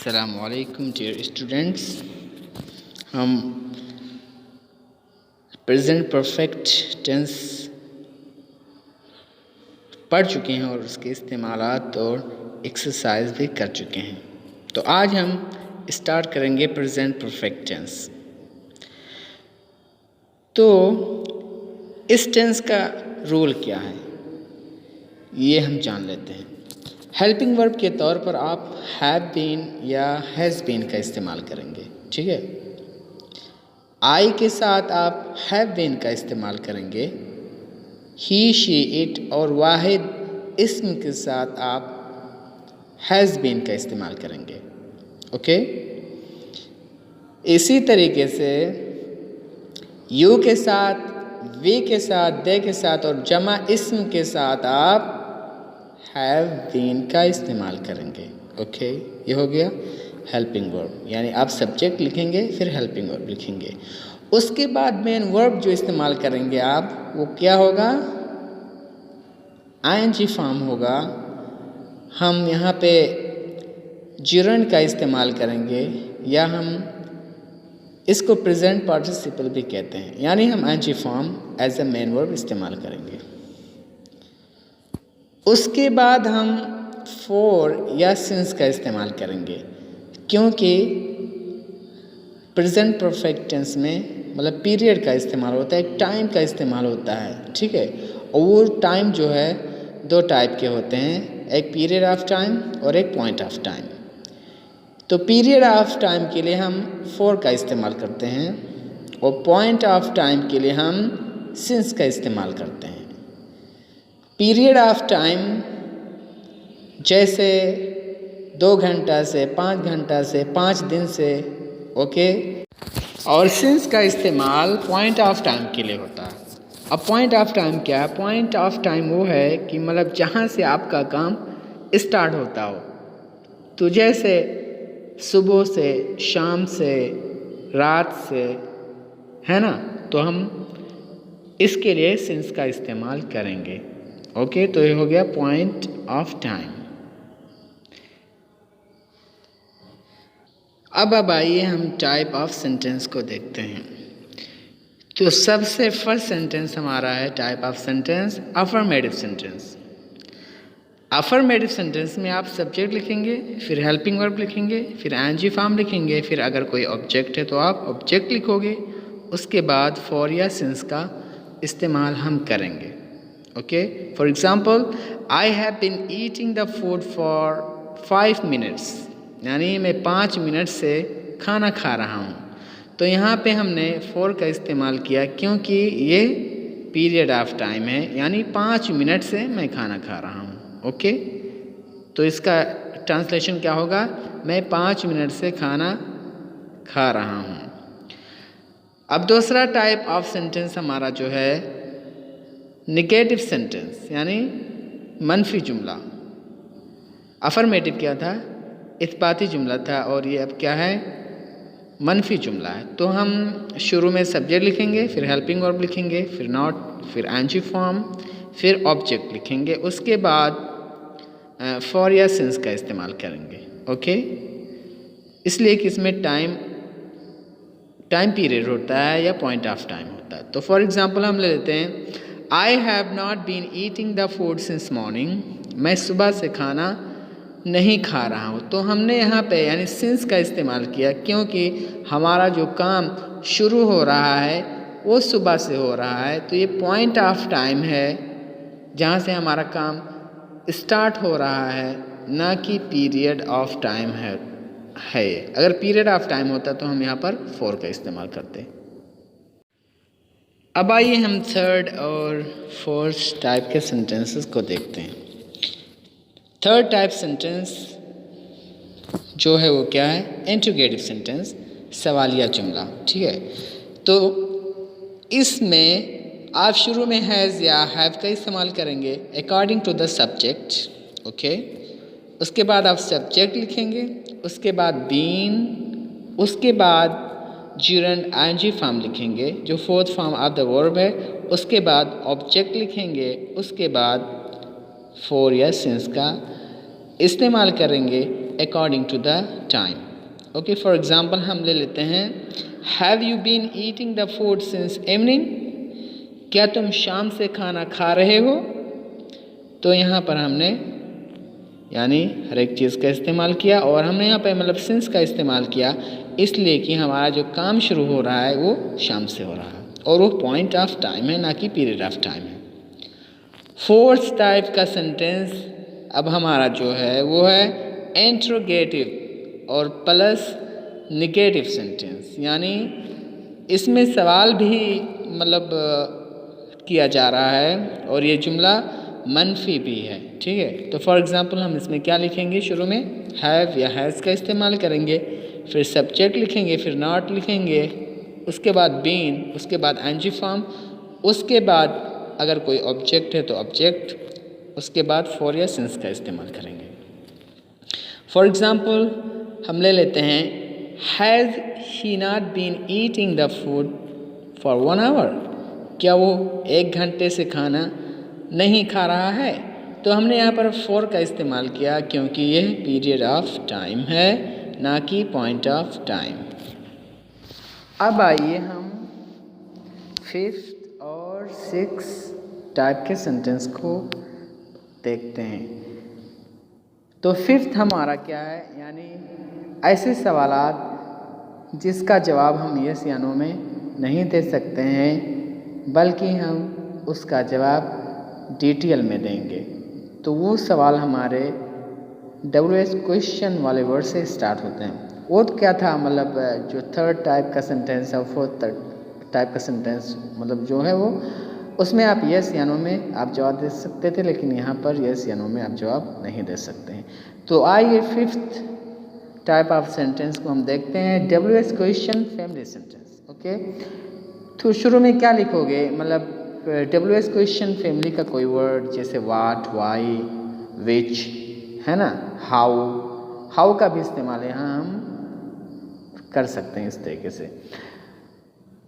अस्सलामुअलैकुम dear students. हम present perfect tense पढ़ चुके हैं और उसके इस्तेमालात और एक्सरसाइज भी कर चुके हैं। तो आज हम स्टार्ट करेंगे प्रेजेंट परफेक्ट टेंस। तो इस टेंस का रूल क्या है ये हम जान लेते हैं। हेल्पिंग वर्ब के तौर पर आप हैव बीन या हैज़ बीन का इस्तेमाल करेंगे, ठीक है। आई के साथ आप हैव बीन का इस्तेमाल करेंगे। ही, शी, इट और वाहिद इस्म के साथ आप हैज़ बीन का इस्तेमाल करेंगे, ओके। इसी तरीके से यू के साथ, वी के साथ, दे के साथ और जमा इस्म के साथ आप हैव बीन का इस्तेमाल करेंगे, ओके। ये हो गया हेल्पिंग वर्ब, यानी आप सब्जेक्ट लिखेंगे फिर हेल्पिंग वर्ब लिखेंगे। उसके बाद मेन वर्ब जो इस्तेमाल करेंगे आप, वो क्या होगा? आईएनजी फॉर्म होगा। हम यहाँ पे जिरंड का इस्तेमाल करेंगे या हम इसको प्रेजेंट पार्टिसिपल भी कहते हैं, यानी हम ING form as a main verb इस्तेमाल करेंगे। उसके बाद हम फॉर या सिंस का इस्तेमाल करेंगे, क्योंकि प्रेजेंट परफेक्ट टेंस में मतलब पीरियड का इस्तेमाल होता है, एक टाइम का इस्तेमाल होता है, ठीक है। और वो टाइम जो है दो टाइप के होते हैं, एक पीरियड ऑफ टाइम और एक पॉइंट ऑफ टाइम। तो पीरियड ऑफ टाइम के लिए हम फॉर का इस्तेमाल करते हैं और पॉइंट ऑफ टाइम के लिए हम सिंस का इस्तेमाल करते हैं। पीरियड ऑफ टाइम जैसे 2 घंटा से 5 घंटा से 5 दिन से, ओके। और सिंस का इस्तेमाल पॉइंट ऑफ टाइम के लिए होता है। अब पॉइंट ऑफ टाइम क्या है? पॉइंट ऑफ टाइम वो है कि मतलब जहाँ से आपका काम स्टार्ट होता हो। तो जैसे सुबह से, शाम से, रात से, है ना, तो हम इसके लिए सिंस का इस्तेमाल करेंगे, ओके। तो ये हो गया पॉइंट ऑफ टाइम। अब आइए हम टाइप ऑफ सेंटेंस को देखते हैं। तो सबसे फर्स्ट सेंटेंस हमारा है type of sentence affirmative sentence. Affirmative sentence में आप सब्जेक्ट लिखेंगे, फिर हेल्पिंग वर्ब लिखेंगे, फिर आईएनजी फॉर्म लिखेंगे, फिर अगर कोई ऑब्जेक्ट है तो आप ऑब्जेक्ट लिखोगे। उसके बाद फॉर या सिंस का इस्तेमाल हम करेंगे, okay. For example, I have been eating the food for 5 minutes, यानी मैं 5 मिनट से खाना खा रहा हूँ। तो यहाँ पे हमने फॉर का इस्तेमाल किया क्योंकि ये पीरियड ऑफ टाइम है, यानी 5 मिनट से मैं खाना खा रहा हूँ, ओके। तो इसका ट्रांसलेशन क्या होगा? मैं 5 मिनट से खाना खा रहा हूँ। अब दूसरा टाइप ऑफ सेंटेंस हमारा जो है नेगेटिव सेंटेंस, यानी मनफी जुमला। अफर्मेटिव क्या था? इत्बाती जुमला था, और ये अब क्या है? मनफी जुमला है। तो हम शुरू में सब्जेक्ट लिखेंगे, फिर हेल्पिंग वर्ब लिखेंगे, फिर नॉट, फिर आईएनजी फॉर्म, फिर ऑब्जेक्ट लिखेंगे। उसके बाद फॉर या सिंस का इस्तेमाल करेंगे, ओके। इसलिए कि इसमें टाइम पीरियड होता है या पॉइंट ऑफ टाइम होता है। तो फॉर एग्जाम्पल हम ले लेते हैं, I have not been eating the food since morning, मैं सुबह से खाना नहीं खा रहा हूँ। तो हमने यहाँ पे यानी सिंस का इस्तेमाल किया क्योंकि हमारा जो काम शुरू हो रहा है वो सुबह से हो रहा है। तो ये पॉइंट ऑफ टाइम है जहाँ से हमारा काम स्टार्ट हो रहा है, ना कि पीरियड ऑफ टाइम है। अगर पीरियड ऑफ टाइम होता तो हम यहाँ पर फॉर का इस्तेमाल करते। अब आइए हम थर्ड और फोर्थ टाइप के सेंटेंसेस को देखते हैं। थर्ड टाइप सेंटेंस जो है वो क्या है? इंट्रोगेटिव सेंटेंस, सवालिया जुमला, ठीक है। तो इसमें आप शुरू में हैज़ या हैव का इस्तेमाल करेंगे according to the subject, okay. उसके बाद आप सब्जेक्ट लिखेंगे, उसके बाद बीन, उसके बाद ज्यूरेंट आईएनजी फॉर्म लिखेंगे जो fourth form of the verb है। उसके बाद ऑब्जेक्ट लिखेंगे, उसके बाद फॉर या सिंस का इस्तेमाल करेंगे according to the time. Okay, for example हम ले लेते हैं have you been eating the food since evening, क्या तुम शाम से खाना खा रहे हो। तो यहाँ पर हमने यानी हर एक चीज़ का इस्तेमाल किया और हमने यहाँ पे मतलब सिंस का इस्तेमाल किया इसलिए कि हमारा जो काम शुरू हो रहा है वो शाम से हो रहा है और वो पॉइंट ऑफ टाइम है, ना कि पीरियड ऑफ टाइम है। फोर्थ टाइप का सेंटेंस अब हमारा जो है वो है इंट्रोगेटिव और प्लस निगेटिव सेंटेंस, यानी इसमें सवाल भी मतलब किया जा रहा है और ये जुमला मनफी भी है। ठीक है, तो फॉर एग्जांपल हम इसमें क्या लिखेंगे, शुरू में हैव या हैज़ का इस्तेमाल करेंगे, फिर सब्जेक्ट लिखेंगे, फिर नॉट लिखेंगे, उसके बाद बीन, उसके बाद एनजी फॉर्म, उसके बाद अगर कोई ऑब्जेक्ट है तो ऑब्जेक्ट, उसके बाद फॉर या सिंस का इस्तेमाल करेंगे। फॉर एग्जांपल हम ले लेते हैं has he not been eating the food for 1 hour, क्या वो 1 घंटे से खाना नहीं खा रहा है। तो हमने यहाँ पर फॉर का इस्तेमाल किया क्योंकि यह पीरियड ऑफ टाइम है, ना कि पॉइंट ऑफ टाइम। अब आइए हम 5th और 6th टाइप के सेंटेंस को देखते हैं। तो 5th हमारा क्या है, यानी ऐसे सवालात जिसका जवाब हम यस या नो में नहीं दे सकते हैं बल्कि हम उसका जवाब डिटेल में देंगे। तो वो सवाल हमारे WH क्वेश्चन वाले वर्ड से स्टार्ट होते हैं। वो तो क्या था, मतलब जो 3rd टाइप का सेंटेंस है, 4th टाइप का सेंटेंस मतलब जो है वो उसमें आप यस या नो में आप जवाब दे सकते थे, लेकिन यहाँ पर यस या नो में आप जवाब नहीं दे सकते हैं। तो आइए 5th टाइप ऑफ सेंटेंस को हम देखते हैं, WH question family sentence. Okay, तो शुरू में क्या लिखोगे, मतलब WH क्वेश्चन फैमिली का कोई वर्ड जैसे वाट, वाई, विच है ना, हाउ का भी इस्तेमाल यहाँ हम कर सकते हैं इस तरीके से।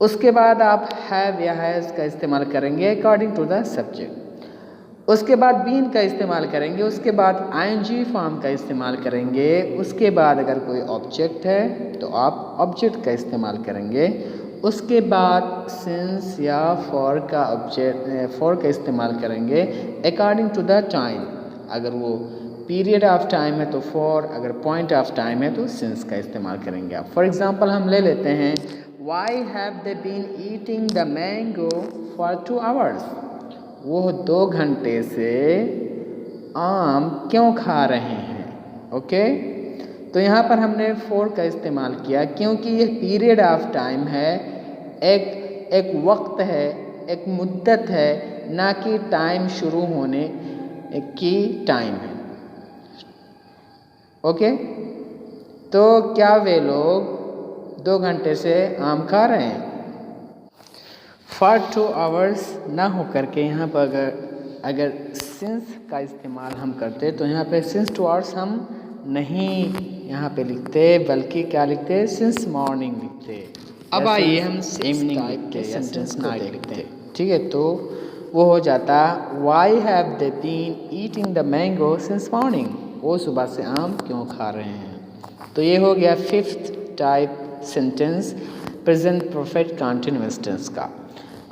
उसके बाद आप हैव या हैज़ का इस्तेमाल करेंगे अकॉर्डिंग टू द सब्जेक्ट। उसके बाद बीन का इस्तेमाल करेंगे, उसके बाद ING फॉर्म का इस्तेमाल करेंगे, उसके बाद अगर कोई ऑब्जेक्ट है तो आप ऑब्जेक्ट का इस्तेमाल करेंगे, उसके बाद सिंस या फॉर का इस्तेमाल करेंगे अकॉर्डिंग टू द टाइम। अगर वो पीरियड ऑफ टाइम है तो फॉर, अगर पॉइंट ऑफ टाइम है तो सिंस का इस्तेमाल करेंगे आप। फॉर एग्जांपल हम ले लेते हैं why have they been eating the mango for 2 hours, वो 2 घंटे से आम क्यों खा रहे हैं। ओके, तो यहाँ पर हमने फॉर का इस्तेमाल किया क्योंकि ये पीरियड ऑफ टाइम है, एक वक्त है, एक मुद्दत है, ना कि टाइम शुरू होने की टाइम है। ओके, तो क्या वे लोग 2 घंटे से आम खा रहे हैं। फॉर 2 आवर्स ना हो करके यहाँ पर अगर सिंस का इस्तेमाल हम करते तो यहाँ पे सिंस 2 आवर्स हम नहीं यहाँ पे लिखते, बल्कि क्या लिखते, सिंस मॉर्निंग लिखते। अब आइए हम इवनिंग लिखते हैं, सेंटेंस नाइट लिखते हैं। ठीक है, तो वो हो जाता why have they been eating the mango since morning, वो सुबह से आम क्यों खा रहे हैं। तो ये हो गया 5th type sentence present perfect continuous tense का।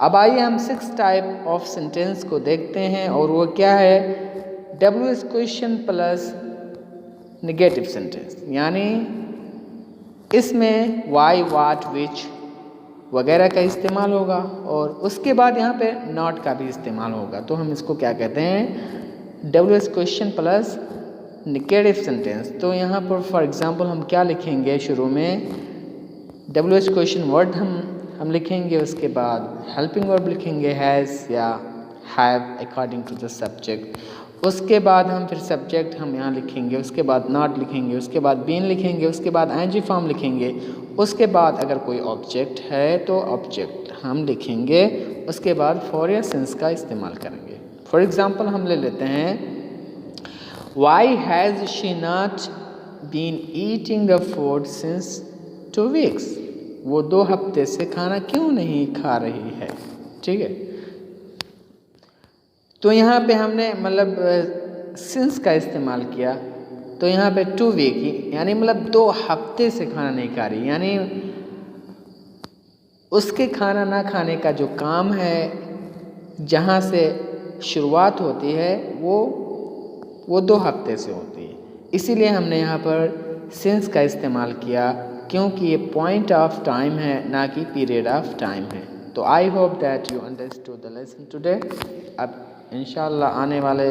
अब आइए हम 6th टाइप ऑफ सेंटेंस को देखते हैं और वो क्या है, WH question plus negative sentence, यानी इसमें वाई, वाट, विच वगैरह का इस्तेमाल होगा और उसके बाद यहाँ पे नॉट का भी इस्तेमाल होगा। तो हम इसको क्या कहते हैं, WH question plus negative sentence. तो यहाँ पर फॉर एग्जांपल हम क्या लिखेंगे, शुरू में WH क्वेश्चन वर्ड हम लिखेंगे, उसके बाद हेल्पिंग वर्ब लिखेंगे हैज़ या have according to the subject, उसके बाद हम फिर सब्जेक्ट हम यहाँ लिखेंगे, उसके बाद नॉट लिखेंगे, उसके बाद बीन लिखेंगे, उसके बाद ING फॉर्म लिखेंगे, उसके बाद अगर कोई ऑब्जेक्ट है तो ऑब्जेक्ट हम लिखेंगे, उसके बाद फॉर या सिंस का इस्तेमाल करेंगे। फॉर एग्जांपल हम ले लेते हैं why has she not been eating the food since 2 weeks, वो 2 हफ्ते से खाना क्यों नहीं खा रही है। ठीक है, तो यहाँ पे हमने मतलब सिंस का इस्तेमाल किया, तो यहाँ पे 2 वीक यानी मतलब 2 हफ्ते से खाना नहीं खा रही, यानी उसके खाना ना खाने का जो काम है, जहाँ से शुरुआत होती है वो 2 हफ्ते से होती है। इसीलिए हमने यहाँ पर सिंस का इस्तेमाल किया, क्योंकि ये पॉइंट ऑफ टाइम है ना कि पीरियड ऑफ टाइम है। तो I hope that you understood the lesson today. अब इंशाल्लाह आने वाले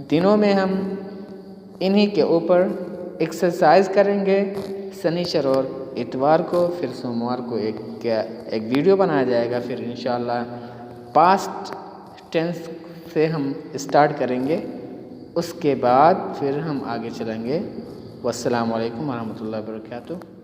दिनों में हम इन्हीं के ऊपर एक्सरसाइज करेंगे। शनिचर और इतवार को, फिर सोमवार को एक वीडियो बनाया जाएगा। फिर इंशाल्लाह पास्ट टेंस से हम स्टार्ट करेंगे, उसके बाद फिर हम आगे चलेंगे। वस्सलामु अलैकुम वरहमतुल्लाहि वबरकातुहू।